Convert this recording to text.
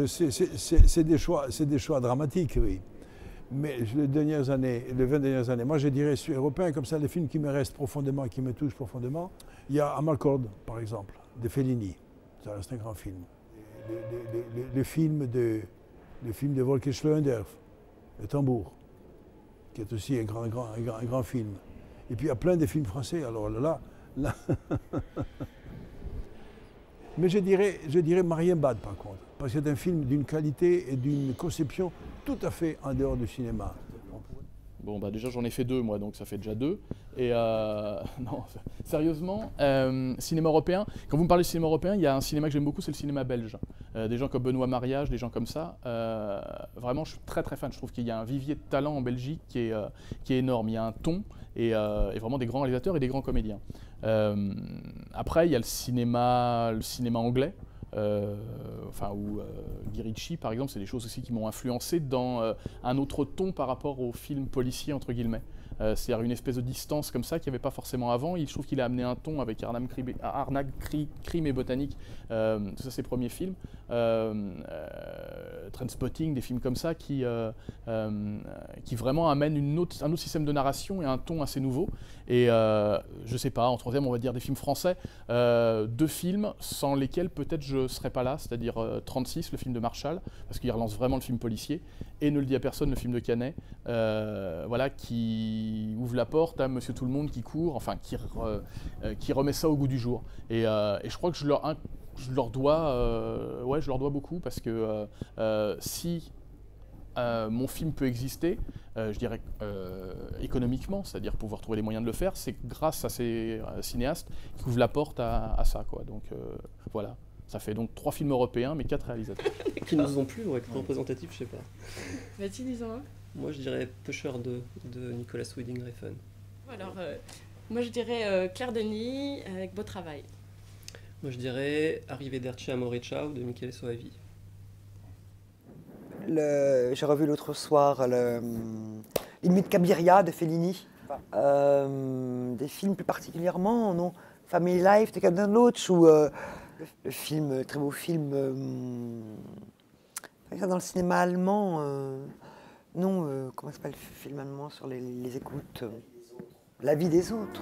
c'est des choix dramatiques, oui. Mais les 20 dernières années, moi je dirais sur européen, comme ça, les films qui me restent profondément, qui me touchent profondément, il y a Amalcord, par exemple, de Fellini. Ça reste un grand film. Le film de Volker Schlöndorff, Le Tambour, qui est aussi un grand film. Et puis il y a plein de films français, alors là. Mais je dirais Marienbad par contre, parce que c'est un film d'une qualité et d'une conception tout à fait en dehors du cinéma. Bon, bah déjà j'en ai fait 2 moi, donc ça fait déjà 2. Et non, sérieusement, cinéma européen, quand vous me parlez de cinéma européen, il y a un cinéma que j'aime beaucoup, c'est le cinéma belge. Des gens comme Benoît Mariage, des gens comme ça. Vraiment, je suis très très fan. Je trouve qu'il y a un vivier de talent en Belgique qui est énorme. Il y a un ton et vraiment des grands réalisateurs et des grands comédiens. Après, il y a le cinéma anglais. Ou Guy Ritchie par exemple, c'est des choses aussi qui m'ont influencé dans un autre ton par rapport au film policier entre guillemets. C'est-à-dire une espèce de distance comme ça qu'il n'y avait pas forcément avant. Je trouve qu'il a amené un ton avec Arnhem Crime et Botanique, tout ça ses premiers films. Trainspotting, des films comme ça qui vraiment amènent un autre système de narration et un ton assez nouveau. Et je sais pas, en troisième on va dire des films français, 2 films sans lesquels peut-être je ne serais pas là, c'est-à-dire 36, le film de Marshall, parce qu'il relance vraiment le film policier, et Ne le dit à personne, le film de Canet, voilà, qui ouvre la porte à Monsieur Tout-le-Monde qui court, enfin qui remet ça au goût du jour. Et je crois que je leur dois beaucoup, parce que si mon film peut exister, je dirais économiquement, c'est-à-dire pouvoir trouver les moyens de le faire, c'est grâce à ces cinéastes qui ouvrent la porte à ça, quoi. Donc voilà, ça fait donc 3 films européens, mais 4 réalisateurs. Qui nous ont plu, ou être représentatifs, je sais pas. Vas-y, disons-le. Moi je dirais Pusher 2 de Nicolas Winding Refn. Alors, moi je dirais Claire Denis avec Beau Travail. Moi je dirais Arrivederci Amore Ciao de Michele Soavi. J'ai revu l'autre soir Les Nuits de Cabiria de Fellini. Des films plus particulièrement, non, Family Life de quelqu'un d'autre, ou le film, très beau film, dans le cinéma allemand, comment s'appelle le film allemand sur les écoutes, La vie des autres.